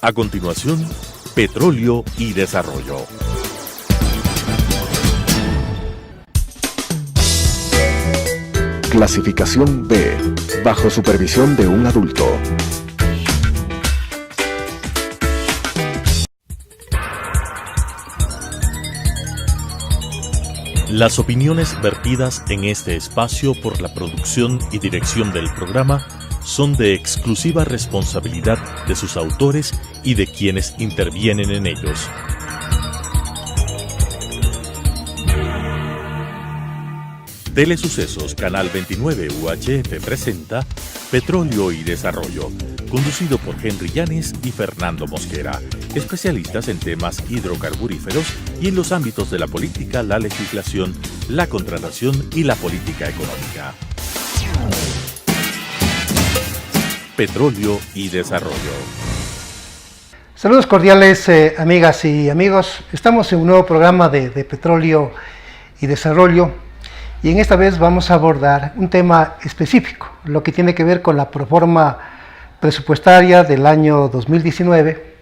A continuación, Petróleo y Desarrollo. Clasificación B, bajo supervisión de un adulto. Las opiniones vertidas en este espacio por la producción y dirección del programa son de exclusiva responsabilidad de sus autores y de quienes intervienen en ellos. Telesucesos Canal 29 UHF presenta Petróleo y Desarrollo, conducido por Henry Llanes y Fernando Mosquera, especialistas en temas hidrocarburíferos y en los ámbitos de la política, la legislación, la contratación y la política económica. Petróleo y Desarrollo. Saludos cordiales, amigas y amigos. Estamos en un nuevo programa de Petróleo y Desarrollo. Y en esta vez vamos a abordar un tema específico, lo que tiene que ver con la proforma presupuestaria del año 2019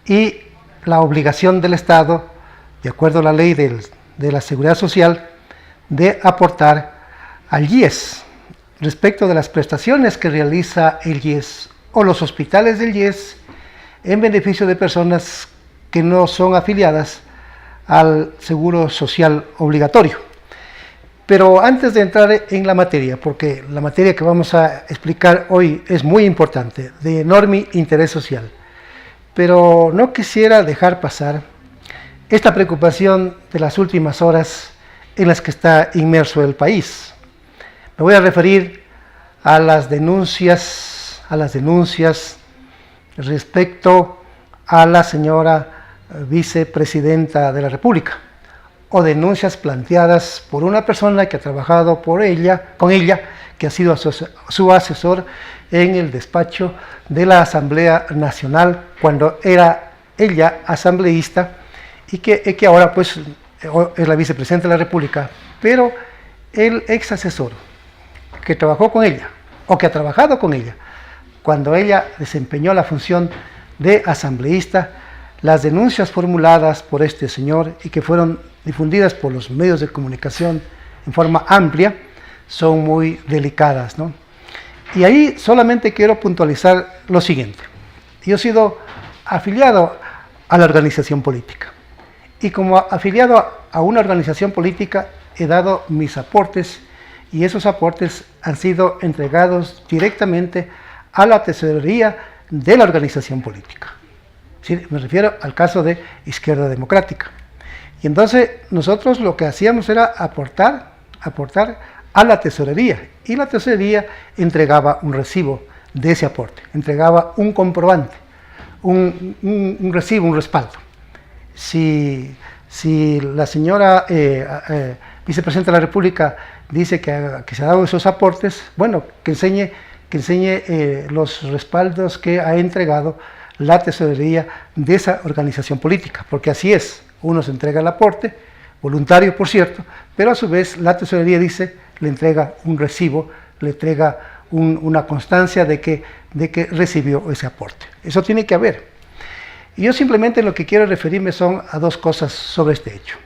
y la obligación del Estado, de acuerdo a la ley de la Seguridad Social, de aportar al IES respecto de las prestaciones que realiza el IES o los hospitales del IES en beneficio de personas que no son afiliadas al Seguro Social obligatorio. Pero antes de entrar en la materia, porque la materia que vamos a explicar hoy es muy importante, de enorme interés social, pero no quisiera dejar pasar esta preocupación de las últimas horas en las que está inmerso el país. Me voy a referir a las denuncias respecto a la señora vicepresidenta de la República, o denuncias planteadas por una persona que ha trabajado con ella, que ha sido su asesor en el despacho de la Asamblea Nacional cuando era ella asambleísta y que ahora pues es la vicepresidenta de la República, pero el ex asesor que trabajó con ella o que ha trabajado con ella cuando ella desempeñó la función de asambleísta, las denuncias formuladas por este señor y que fueron difundidas por los medios de comunicación en forma amplia, son muy delicadas, ¿no? Y ahí solamente quiero puntualizar lo siguiente. Yo he sido afiliado a la organización política y como afiliado a una organización política he dado mis aportes y esos aportes han sido entregados directamente a la tesorería de la organización política. Sí, me refiero al caso de Izquierda Democrática. Y entonces nosotros lo que hacíamos era aportar a la tesorería, y la tesorería entregaba un recibo de ese aporte, entregaba un comprobante, un recibo, un respaldo. Si la señora vicepresidenta de la República dice que se ha dado esos aportes, bueno, que enseñe los respaldos que ha entregado la tesorería de esa organización política, porque así es. Uno se entrega el aporte, voluntario por cierto, pero a su vez la tesorería le entrega un recibo, le entrega una constancia de que recibió ese aporte. Eso tiene que haber. Y yo simplemente lo que quiero referirme son a dos cosas sobre este hecho.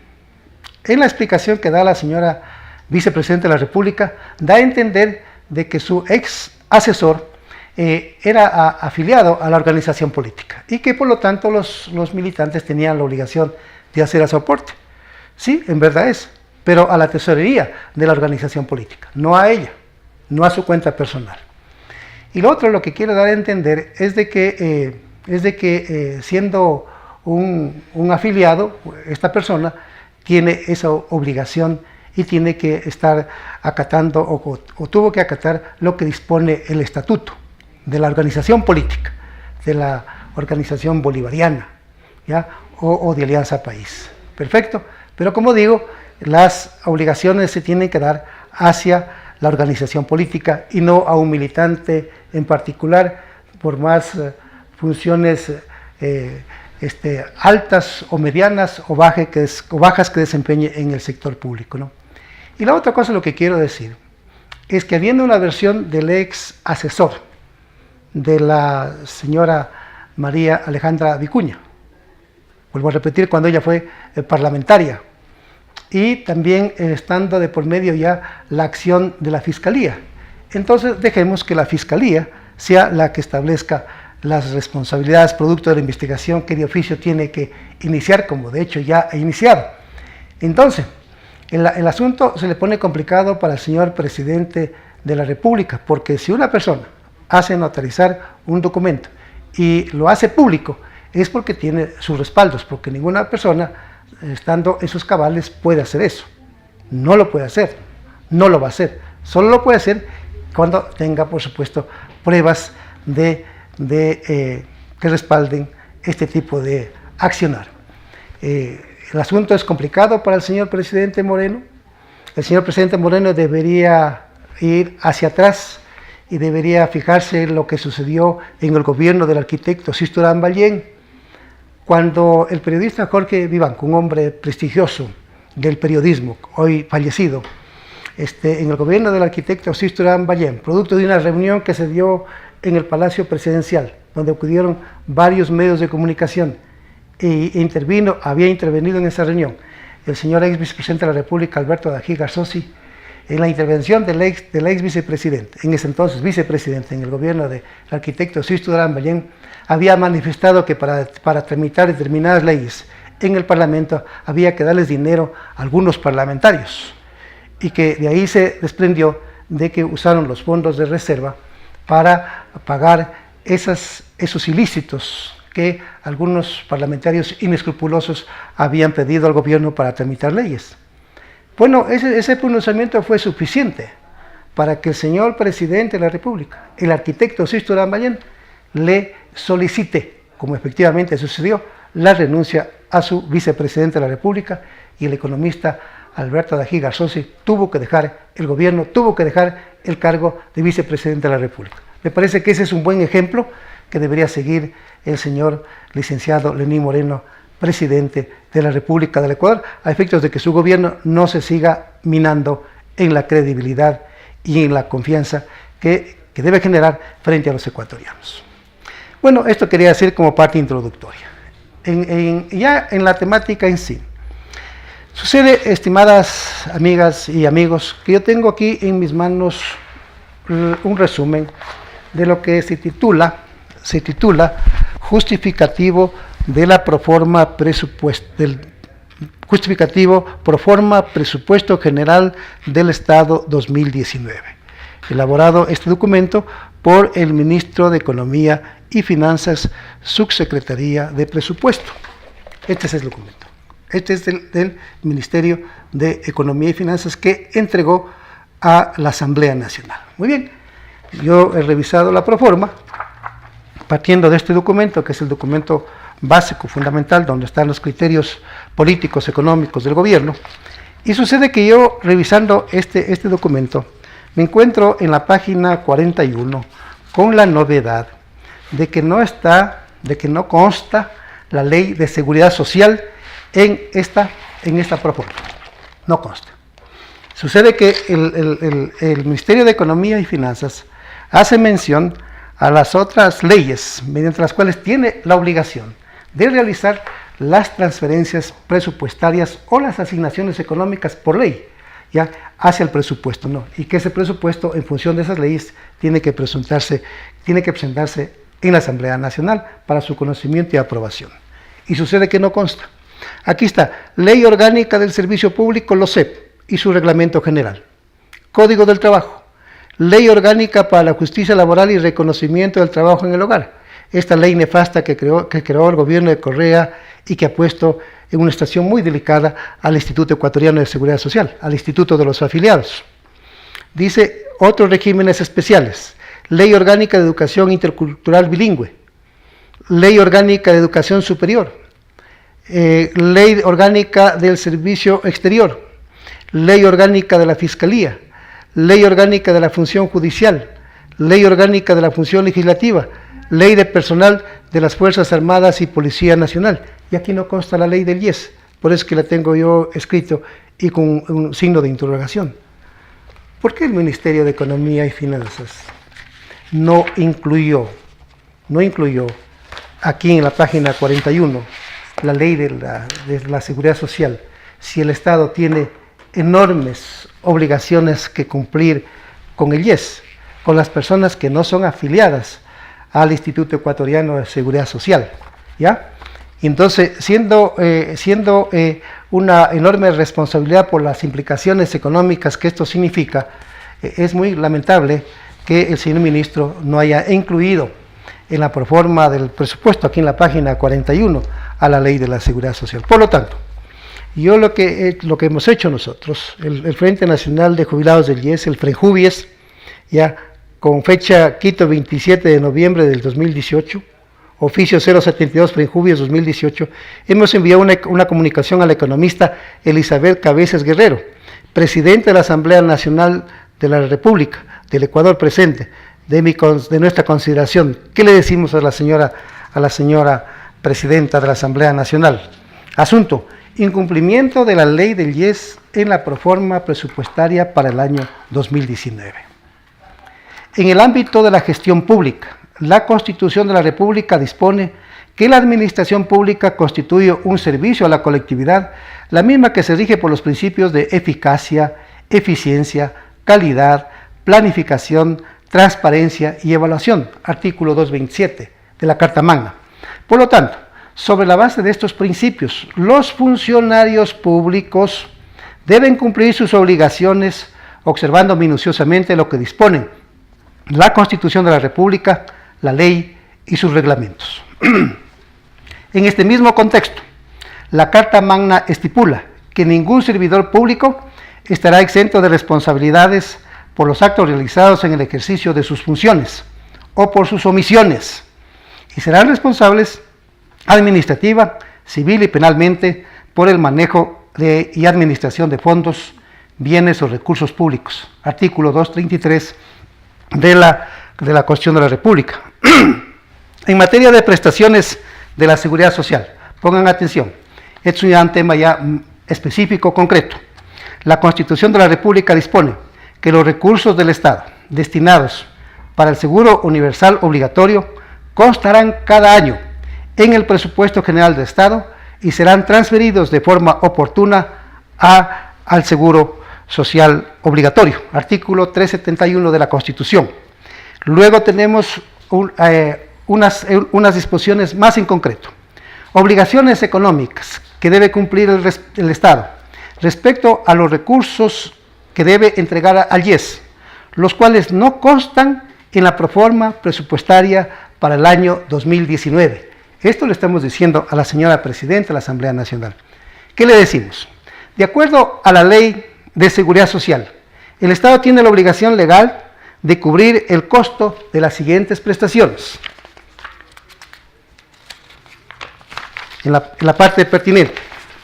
En la explicación que da la señora vicepresidenta de la República, da a entender de que su ex asesor era afiliado a la organización política y que por lo tanto los militantes tenían la obligación de hacer ese aporte. Sí, en verdad es, pero a la tesorería de la organización política, no a ella, no a su cuenta personal. Y lo otro, lo que quiero dar a entender es de que siendo un afiliado, esta persona tiene esa obligación y tiene que estar acatando o tuvo que acatar lo que dispone el estatuto de la organización política, de la organización bolivariana, ¿ya? O de Alianza País. Perfecto, pero como digo, las obligaciones se tienen que dar hacia la organización política y no a un militante en particular, por más funciones altas o medianas o bajas que desempeñe en el sector público, ¿no? Y la otra cosa, lo que quiero decir, es que habiendo una versión del ex asesor de la señora María Alejandra Vicuña. Vuelvo a repetir, cuando ella fue parlamentaria. Y también estando de por medio ya la acción de la Fiscalía. Entonces dejemos que la Fiscalía sea la que establezca las responsabilidades producto de la investigación que de oficio tiene que iniciar, como de hecho ya ha iniciado. Entonces, el asunto se le pone complicado para el señor presidente de la República, porque si una persona hace notarizar un documento y lo hace público, es porque tiene sus respaldos, porque ninguna persona, estando en sus cabales, puede hacer eso. No lo puede hacer, no lo va a hacer. Solo lo puede hacer cuando tenga, por supuesto, pruebas que respalden este tipo de accionar. El asunto es complicado para el señor presidente Moreno. El señor presidente Moreno debería ir hacia atrás y debería fijarse en lo que sucedió en el gobierno del arquitecto Sisto Durán Ballén, cuando el periodista Jorge Vivanco, un hombre prestigioso del periodismo, hoy fallecido, en el gobierno del arquitecto Sisto Durán Ballén, producto de una reunión que se dio en el Palacio Presidencial, donde acudieron varios medios de comunicación, había intervenido en esa reunión el señor ex vicepresidente de la República, Alberto Dají Garzosi, en la intervención del ex vicepresidente, en ese entonces vicepresidente en el gobierno del arquitecto Sisto Durán Ballén, había manifestado que para tramitar determinadas leyes en el Parlamento había que darles dinero a algunos parlamentarios, y que de ahí se desprendió de que usaron los fondos de reserva para pagar esos ilícitos que algunos parlamentarios inescrupulosos habían pedido al gobierno para tramitar leyes. Bueno, ese pronunciamiento fue suficiente para que el señor presidente de la República, el arquitecto Sisto Durán Ballén, le solicite, como efectivamente sucedió, la renuncia a su vicepresidente de la República, y el economista Alberto Dají Garzosi tuvo que dejar el gobierno, tuvo que dejar el cargo de vicepresidente de la República. Me parece que ese es un buen ejemplo que debería seguir el señor licenciado Lenín Moreno, presidente de la República del Ecuador, a efectos de que su gobierno no se siga minando en la credibilidad y en la confianza que debe generar frente a los ecuatorianos. Bueno, esto quería decir como parte introductoria. Ya en la temática en sí, sucede, estimadas amigas y amigos, que yo tengo aquí en mis manos un resumen de lo que se titula justificativo de la proforma presupuesto general del Estado 2019, elaborado este documento por el ministro de Economía y Finanzas, Subsecretaría de Presupuesto. Este es el documento. Este es del Ministerio de Economía y Finanzas, que entregó a la Asamblea Nacional. Muy bien, yo he revisado la proforma, partiendo de este documento, que es el documento básico, fundamental, donde están los criterios políticos, económicos del gobierno, y sucede que yo, revisando este documento, me encuentro en la página 41 con la novedad de que no consta la Ley de Seguridad Social en esta proforma. No consta. Sucede que el Ministerio de Economía y Finanzas hace mención a las otras leyes mediante las cuales tiene la obligación de realizar las transferencias presupuestarias o las asignaciones económicas por ley, ya hacia el presupuesto, ¿no? Y que ese presupuesto, en función de esas leyes, tiene que presentarse en la Asamblea Nacional para su conocimiento y aprobación. Y sucede que no consta. Aquí está: Ley Orgánica del Servicio Público, LOSEP, y su reglamento general. Código del Trabajo. Ley Orgánica para la Justicia Laboral y Reconocimiento del Trabajo en el Hogar. Esta ley nefasta que creó el gobierno de Correa y que ha puesto en una situación muy delicada al Instituto Ecuatoriano de Seguridad Social, al Instituto de los Afiliados. Dice otros regímenes especiales: Ley Orgánica de Educación Intercultural Bilingüe, Ley Orgánica de Educación Superior, Ley Orgánica del Servicio Exterior, Ley Orgánica de la Fiscalía, Ley Orgánica de la Función Judicial, Ley Orgánica de la Función Legislativa, Ley de Personal de las Fuerzas Armadas y Policía Nacional. Y aquí no consta la ley del IES, por eso es que la tengo yo escrito y con un signo de interrogación. ¿Por qué el Ministerio de Economía y Finanzas no incluyó aquí en la página 41, la ley de la seguridad social, si el Estado tiene enormes obligaciones que cumplir con el IES, con las personas que no son afiliadas al Instituto Ecuatoriano de Seguridad Social, ¿ya? Entonces, siendo una enorme responsabilidad por las implicaciones económicas que esto significa, es muy lamentable que el señor ministro no haya incluido en la proforma del presupuesto, aquí en la página 41, a la ley de la seguridad social. Por lo tanto, yo lo que hemos hecho nosotros, el Frente Nacional de Jubilados del IES, el FRENJUVIES, ya con fecha Quito 27 de noviembre del 2018, oficio 072 FRENJUVIES 2018, hemos enviado una comunicación a la economista Elizabeth Cabezas Guerrero, presidenta de la Asamblea Nacional de la República del Ecuador presente, de nuestra consideración. ¿Qué le decimos a la señora presidenta de la Asamblea Nacional? Asunto: incumplimiento de la ley del IES en la proforma presupuestaria para el año 2019. En el ámbito de la gestión pública, la Constitución de la República dispone que la administración pública constituye un servicio a la colectividad, la misma que se rige por los principios de eficacia, eficiencia, calidad, planificación, transparencia y evaluación, artículo 227 de la Carta Magna. Por lo tanto, sobre la base de estos principios, los funcionarios públicos deben cumplir sus obligaciones observando minuciosamente lo que disponen la Constitución de la República, la ley y sus reglamentos. En este mismo contexto, la Carta Magna estipula que ningún servidor público estará exento de responsabilidades por los actos realizados en el ejercicio de sus funciones o por sus omisiones, y serán responsables administrativa, civil y penalmente por el manejo y administración de fondos, bienes o recursos públicos. Artículo 233 de la Constitución de la República. En materia de prestaciones de la seguridad social, pongan atención, es un tema ya específico, concreto. La Constitución de la República dispone que los recursos del Estado destinados para el seguro universal obligatorio constarán cada año en el presupuesto general del Estado y serán transferidos de forma oportuna al seguro social obligatorio, artículo 371 de la Constitución. Luego tenemos unas disposiciones más en concreto. Obligaciones económicas que debe cumplir el Estado respecto a los recursos que debe entregar al IES, los cuales no constan en la proforma presupuestaria para el año 2019. Esto le estamos diciendo a la señora presidenta de la Asamblea Nacional. ¿Qué le decimos? De acuerdo a la Ley de Seguridad Social, el Estado tiene la obligación legal de cubrir el costo de las siguientes prestaciones. En la parte pertinente,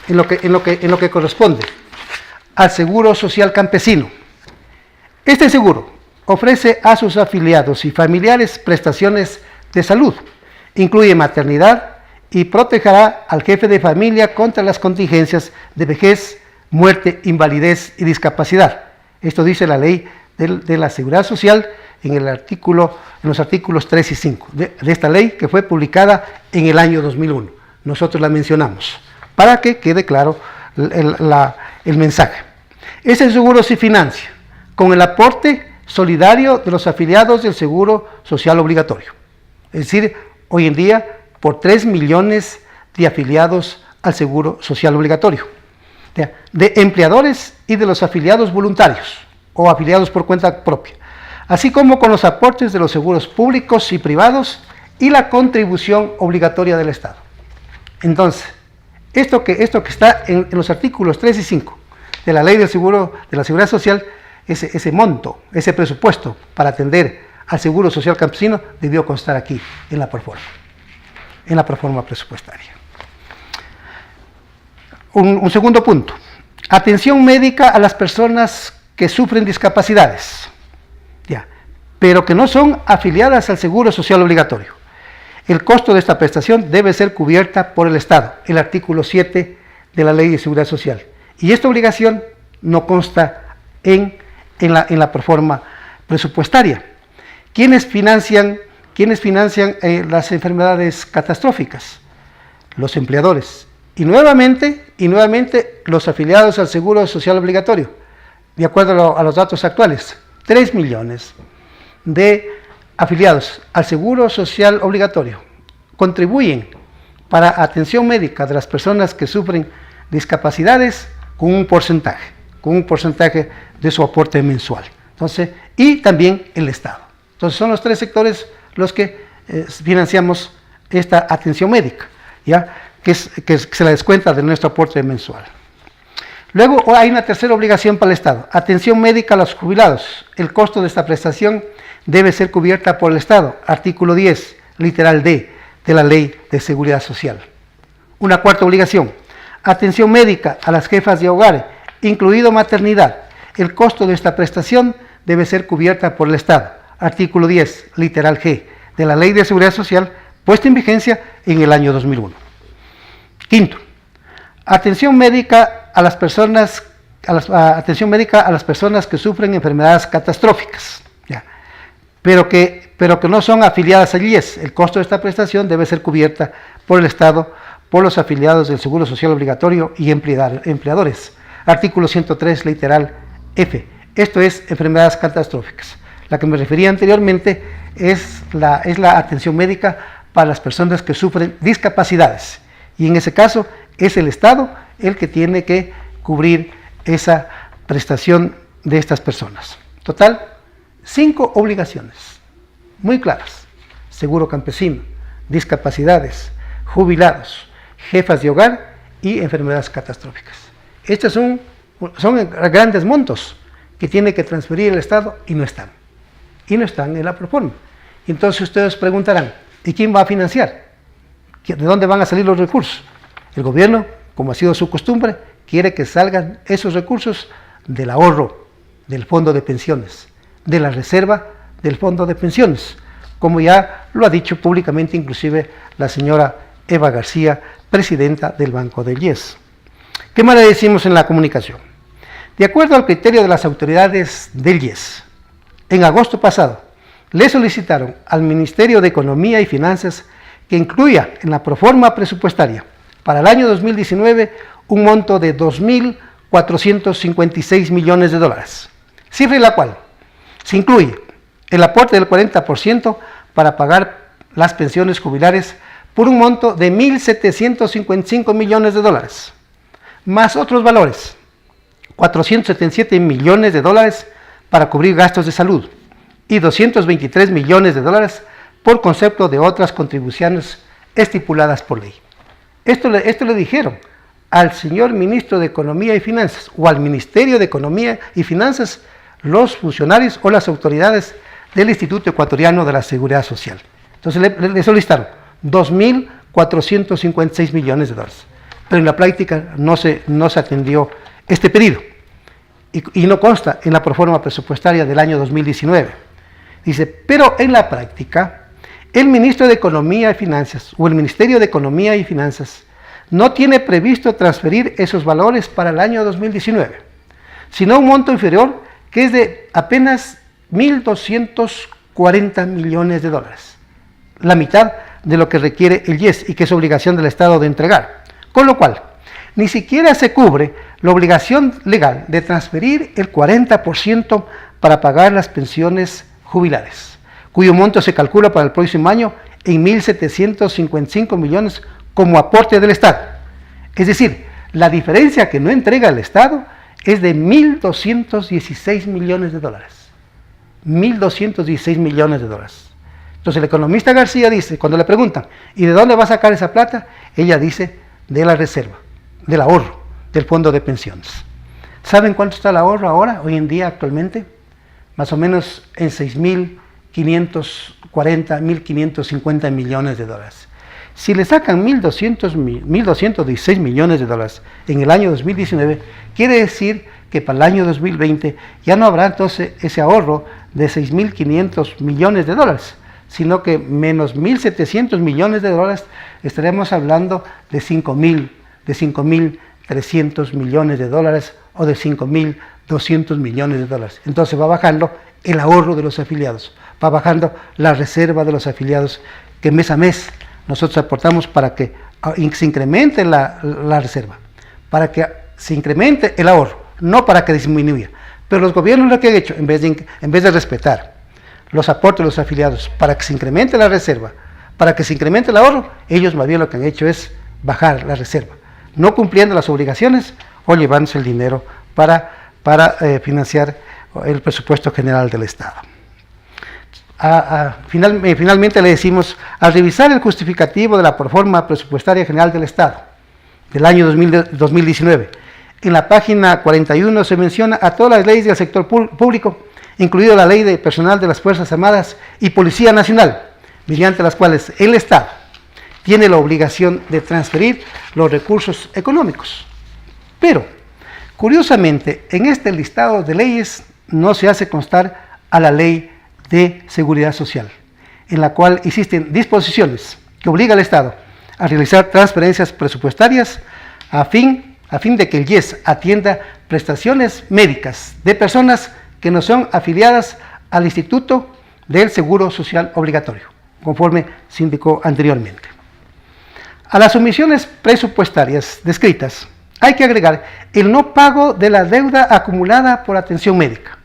en lo que corresponde al Seguro Social Campesino. Este seguro ofrece a sus afiliados y familiares prestaciones de salud, incluye maternidad y protegerá al jefe de familia contra las contingencias de vejez, muerte, invalidez y discapacidad. Esto dice la ley de la seguridad social en los artículos 3 y 5 de esta ley, que fue publicada en el año 2001. Nosotros la mencionamos para que quede claro el mensaje. Ese seguro se financia con el aporte solidario de los afiliados del Seguro Social Obligatorio. Es decir, hoy en día, por 3 millones de afiliados al Seguro Social Obligatorio, de empleadores y de los afiliados voluntarios o afiliados por cuenta propia, así como con los aportes de los seguros públicos y privados y la contribución obligatoria del Estado. Entonces, esto que está en los artículos 3 y 5 de la Ley del Seguro de la Seguridad Social, ese monto, ese presupuesto para atender al Seguro Social Campesino debió constar aquí en la proforma presupuestaria. Un segundo punto: atención médica a las personas que sufren discapacidades, pero que no son afiliadas al Seguro Social Obligatorio. El costo de esta prestación debe ser cubierta por el Estado, el artículo 7 de la Ley de Seguridad Social. Y esta obligación no consta en la proforma presupuestaria. ¿Quiénes financian ¿quiénes financian las enfermedades catastróficas? Los empleadores. Y nuevamente los afiliados al Seguro Social Obligatorio, de acuerdo a los datos actuales, 3 millones de afiliados al Seguro Social Obligatorio contribuyen para atención médica de las personas que sufren discapacidades con un porcentaje de su aporte mensual. Entonces, y también el Estado. Entonces, son los 3 sectores los que financiamos esta atención médica, ¿ya? Que se la descuenta de nuestro aporte mensual. Luego hay una tercera obligación para el Estado, atención médica a los jubilados. El costo de esta prestación debe ser cubierta por el Estado, artículo 10, literal D, de la Ley de Seguridad Social. Una cuarta obligación, atención médica a las jefas de hogar, incluido maternidad. El costo de esta prestación debe ser cubierta por el Estado, artículo 10, literal G, de la Ley de Seguridad Social, puesta en vigencia en el año 2001. Quinto, atención médica a las personas que sufren enfermedades catastróficas, ¿ya? Pero que no son afiliadas al IES. El costo de esta prestación debe ser cubierta por el Estado, por los afiliados del Seguro Social Obligatorio y empleadores. Artículo 103, literal F. Esto es enfermedades catastróficas. La que me refería anteriormente es la atención médica para las personas que sufren discapacidades. Y en ese caso es el Estado el que tiene que cubrir esa prestación de estas personas. Total, 5 obligaciones muy claras: seguro campesino, discapacidades, jubilados, jefas de hogar y enfermedades catastróficas. Estos son grandes montos que tiene que transferir el Estado y no están en la proforma. Entonces ustedes preguntarán, ¿y quién va a financiar? ¿De dónde van a salir los recursos? El gobierno, como ha sido su costumbre, quiere que salgan esos recursos del ahorro, del fondo de pensiones, de la reserva del fondo de pensiones, como ya lo ha dicho públicamente inclusive la señora Eva García, presidenta del Banco del IES. ¿Qué más le decimos en la comunicación? De acuerdo al criterio de las autoridades del IES, en agosto pasado le solicitaron al Ministerio de Economía y Finanzas que incluya en la proforma presupuestaria para el año 2019 un monto de 2.456 millones de dólares, cifra en la cual se incluye el aporte del 40% para pagar las pensiones jubilares por un monto de 1.755 millones de dólares, más otros valores, 477 millones de dólares para cubrir gastos de salud y 223 millones de dólares por concepto de otras contribuciones estipuladas por ley. Esto le dijeron al señor ministro de Economía y Finanzas o al Ministerio de Economía y Finanzas los funcionarios o las autoridades del Instituto Ecuatoriano de la Seguridad Social. Entonces le solicitaron 2.456 millones de dólares, pero en la práctica no se atendió este pedido y no consta en la proforma presupuestaria del año 2019. Dice, pero en la práctica el ministro de Economía y Finanzas o el Ministerio de Economía y Finanzas no tiene previsto transferir esos valores para el año 2019, sino un monto inferior que es de apenas 1.240 millones de dólares, la mitad de lo que requiere el IES y que es obligación del Estado de entregar, con lo cual ni siquiera se cubre la obligación legal de transferir el 40% para pagar las pensiones jubilares, cuyo monto se calcula para el próximo año en 1.755 millones como aporte del Estado. Es decir, la diferencia que no entrega el Estado es de 1.216 millones de dólares. 1.216 millones de dólares. Entonces el economista García dice, cuando le preguntan, ¿y de dónde va a sacar esa plata? Ella dice, de la reserva, del ahorro, del fondo de pensiones. ¿Saben cuánto está el ahorro ahora, hoy en día, actualmente? Más o menos en 6.540, 1.550 millones de dólares. Si le sacan 1.216 millones de dólares en el año 2019, quiere decir que para el año 2020 ya no habrá entonces ese ahorro de 6.500 millones de dólares, sino que menos 1.700 millones de dólares, estaremos hablando de 5.300 millones de dólares o de 5.200 millones de dólares. Entonces va bajando el ahorro de los afiliados, va bajando la reserva de los afiliados que mes a mes nosotros aportamos para que se incremente la reserva, para que se incremente el ahorro, no para que disminuya. Pero los gobiernos lo que han hecho, en vez de respetar los aportes de los afiliados para que se incremente la reserva, para que se incremente el ahorro, ellos más bien lo que han hecho es bajar la reserva, no cumpliendo las obligaciones o llevándose el dinero para financiar el presupuesto general del Estado. Finalmente le decimos, al revisar el justificativo de la proforma presupuestaria general del Estado del año 2019, en la página 41 se menciona a todas las leyes del sector público, incluido la Ley de Personal de las Fuerzas Armadas y Policía Nacional, mediante las cuales el Estado tiene la obligación de transferir los recursos económicos. Pero, curiosamente, en este listado de leyes no se hace constar a la Ley de Seguridad Social, en la cual existen disposiciones que obligan al Estado a realizar transferencias presupuestarias a fin de que el IES atienda prestaciones médicas de personas que no son afiliadas al Instituto del Seguro Social Obligatorio, conforme se indicó anteriormente. A las omisiones presupuestarias descritas hay que agregar el no pago de la deuda acumulada por atención médica,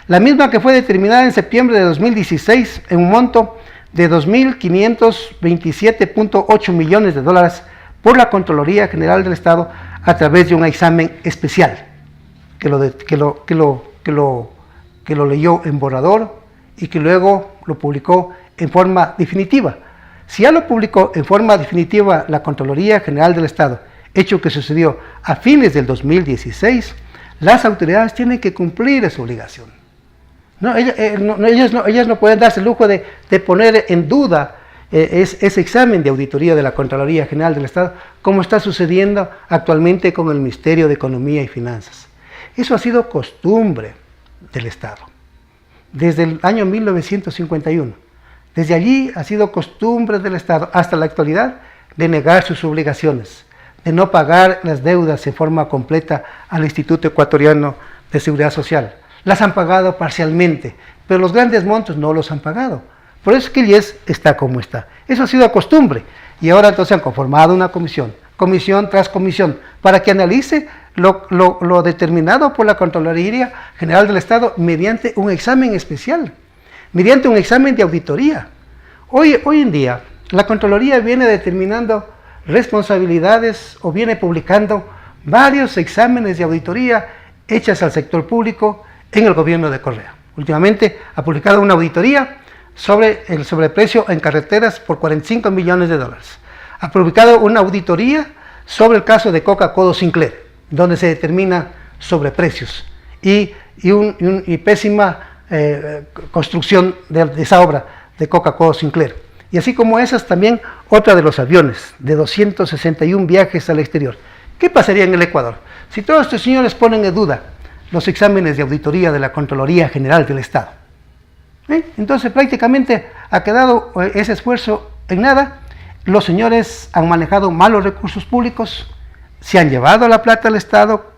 la misma que fue determinada en septiembre de 2016 en un monto de $2.527.8 millones por la Contraloría General del Estado a través de un examen especial que lo leyó en borrador y que luego lo publicó en forma definitiva. Si ya lo publicó en forma definitiva la Contraloría General del Estado, hecho que sucedió a fines del 2016, las autoridades tienen que cumplir esa obligación. Ellas no pueden darse el lujo de poner en duda ese examen de auditoría de la Contraloría General del Estado, como está sucediendo actualmente con el Ministerio de Economía y Finanzas. Eso ha sido costumbre del Estado, desde el año 1951. Desde allí ha sido costumbre del Estado, hasta la actualidad, de negar sus obligaciones, de no pagar las deudas en forma completa al Instituto Ecuatoriano de Seguridad Social. Las han pagado parcialmente, pero los grandes montos no los han pagado. Por eso es que el IES está como está. Eso ha sido costumbre. Y ahora entonces han conformado una comisión tras comisión, para que analice lo determinado por la Contraloría General del Estado mediante un examen especial, mediante un examen de auditoría. Hoy en día, la Contraloría viene determinando responsabilidades o viene publicando varios exámenes de auditoría hechas al sector público en el gobierno de Correa. Últimamente ha publicado una auditoría sobre el sobreprecio en carreteras por $45 millones. Ha publicado una auditoría sobre el caso de Coca-Cola Sinclair, donde se determina sobreprecios y pésima construcción de esa obra de Coca-Cola Sinclair. Y así como esas, también otra de los aviones, de 261 viajes al exterior. ¿Qué pasaría en el Ecuador si todos estos señores ponen en duda los exámenes de auditoría de la Contraloría General del Estado? Entonces prácticamente ha quedado ese esfuerzo en nada. Los señores han manejado mal los recursos públicos, se han llevado la plata al Estado,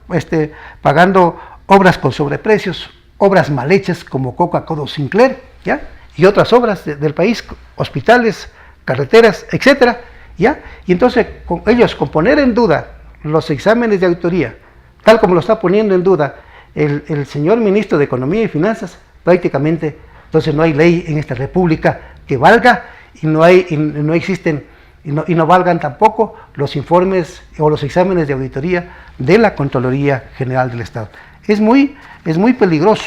pagando obras con sobreprecios, obras mal hechas como Coca-Cola Sinclair, ¿ya? Y otras obras del país, hospitales, carreteras, etcétera, ¿ya? Y entonces ellos, con poner en duda los exámenes de auditoría, tal como lo está poniendo en duda el señor ministro de Economía y Finanzas, prácticamente entonces no hay ley en esta república que valga, y no existen y no valgan tampoco los informes o los exámenes de auditoría de la Contraloría General del Estado. Es muy peligroso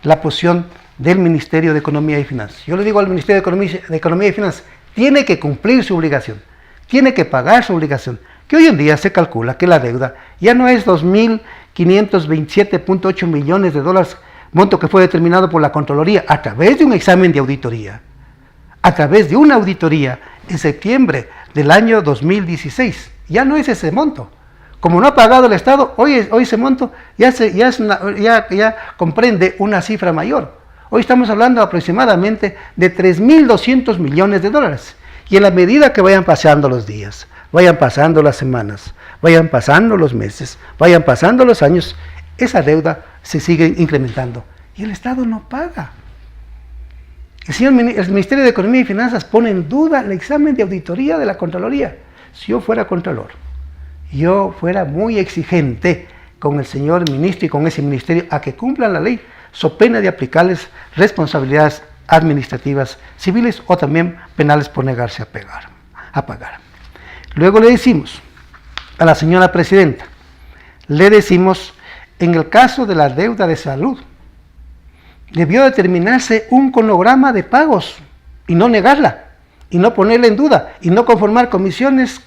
la posición del Ministerio de Economía y Finanzas. Yo le digo al Ministerio de Economía y Finanzas, tiene que cumplir su obligación, tiene que pagar su obligación, que hoy en día se calcula que la deuda ya no es $2.527.8 millones, monto que fue determinado por la Contraloría a través de un examen de auditoría, a través de una auditoría en septiembre del año 2016. Ya no es ese monto. Como no ha pagado el Estado, hoy ese monto ya comprende una cifra mayor. Hoy estamos hablando aproximadamente de $3.200 millones. Y en la medida que vayan pasando los días, vayan pasando las semanas, vayan pasando los meses, vayan pasando los años, esa deuda se sigue incrementando. y el Estado no paga. El Ministerio de Economía y Finanzas pone en duda el examen de auditoría de la Contraloría. Si yo fuera Contralor, yo fuera muy exigente con el señor ministro y con ese ministerio a que cumplan la ley, so pena de aplicarles responsabilidades administrativas, civiles o también penales por negarse a pagar. Luego le decimos a la señora presidenta, en el caso de la deuda de salud, debió determinarse un cronograma de pagos y no negarla, y no ponerla en duda, y no conformar comisiones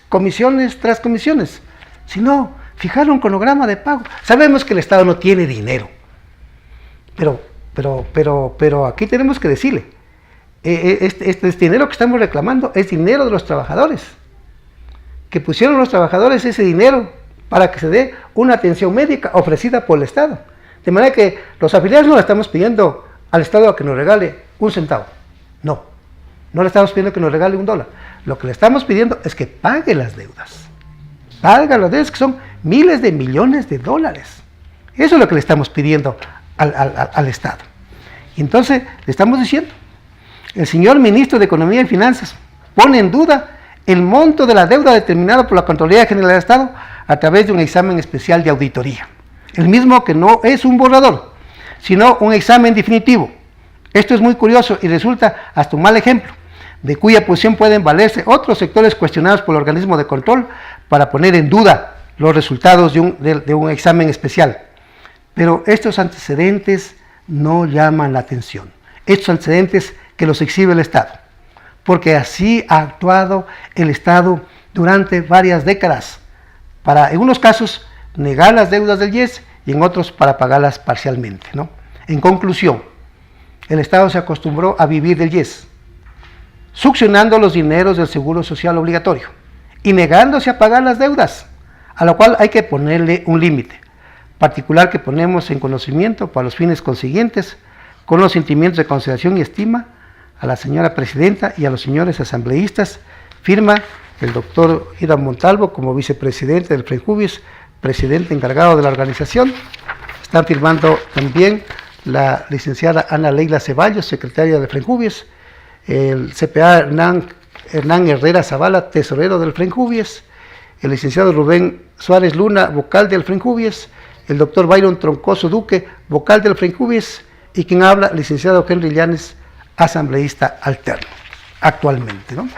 tras comisiones, sino fijar un cronograma de pago. Sabemos que el Estado no tiene dinero, pero aquí tenemos que decirle, este dinero que estamos reclamando es dinero de los trabajadores, que pusieron los trabajadores ese dinero para que se dé una atención médica ofrecida por el Estado. De manera que los afiliados no le estamos pidiendo al Estado a que nos regale un centavo. No le estamos pidiendo que nos regale $1. Lo que le estamos pidiendo es que pague las deudas. Paga las deudas, que son miles de millones de dólares. Eso es lo que le estamos pidiendo al Estado. Y entonces le estamos diciendo, el señor ministro de Economía y Finanzas pone en duda el monto de la deuda determinado por la Contraloría General del Estado a través de un examen especial de auditoría. El mismo que no es un borrador, sino un examen definitivo. Esto es muy curioso y resulta hasta un mal ejemplo, de cuya posición pueden valerse otros sectores cuestionados por el organismo de control para poner en duda los resultados de un examen especial. Pero estos antecedentes no llaman la atención. Estos antecedentes que los exhibe el Estado, porque así ha actuado el Estado durante varias décadas, para, en unos casos, negar las deudas del IES y en otros para pagarlas parcialmente, ¿no? En conclusión, el Estado se acostumbró a vivir del IES, succionando los dineros del Seguro Social obligatorio y negándose a pagar las deudas, a lo cual hay que ponerle un límite, particular que ponemos en conocimiento para los fines consiguientes, con los sentimientos de consideración y estima a la señora presidenta y a los señores asambleístas. Firma el doctor Ida Montalvo como vicepresidente del FRENJUVIES, presidente encargado de la organización. Están firmando también la licenciada Ana Leila Ceballos, secretaria del FRENJUVIES, el CPA Hernán Herrera Zavala, tesorero del FRENJUVIES, el licenciado Rubén Suárez Luna, vocal del FRENJUVIES, el doctor Byron Troncoso Duque, vocal del FRENJUVIES, y quien habla, el licenciado Henry Llanes, asambleísta alterno, actualmente, ¿no?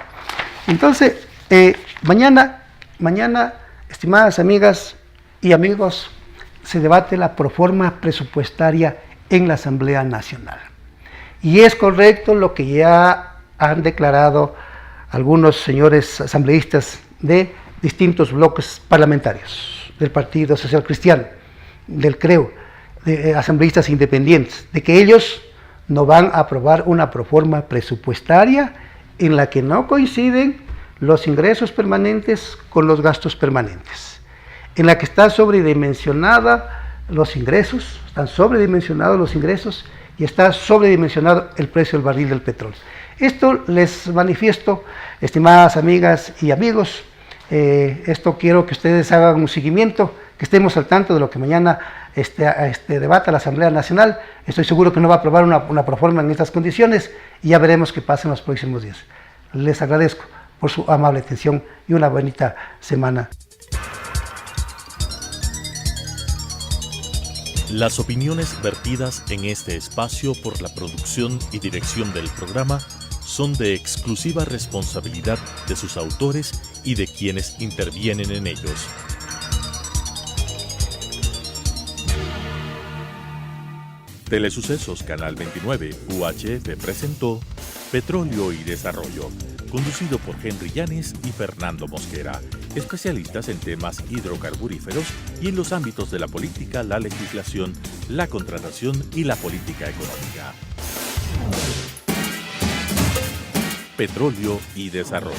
Entonces, mañana, estimadas amigas y amigos, se debate la proforma presupuestaria en la Asamblea Nacional. Y es correcto lo que ya han declarado algunos señores asambleístas de distintos bloques parlamentarios, del Partido Social Cristiano, del CREO, de asambleístas independientes, de que ellos no van a aprobar una proforma presupuestaria en la que no coinciden los ingresos permanentes con los gastos permanentes, en la que están sobredimensionada los ingresos, y está sobredimensionado el precio del barril del petróleo. Esto les manifiesto, estimadas amigas y amigos, esto quiero que ustedes hagan un seguimiento, que estemos al tanto de lo que mañana debata la Asamblea Nacional. Estoy seguro que no va a aprobar una proforma en estas condiciones y ya veremos qué pasa en los próximos días. Les agradezco por su amable atención y una bonita semana. Las opiniones vertidas en este espacio por la producción y dirección del programa son de exclusiva responsabilidad de sus autores y de quienes intervienen en ellos. Telesucesos Canal 29 UHF presentó Petróleo y Desarrollo, conducido por Henry Llanes y Fernando Mosquera, especialistas en temas hidrocarburíferos y en los ámbitos de la política, la legislación, la contratación y la política económica. Petróleo y Desarrollo.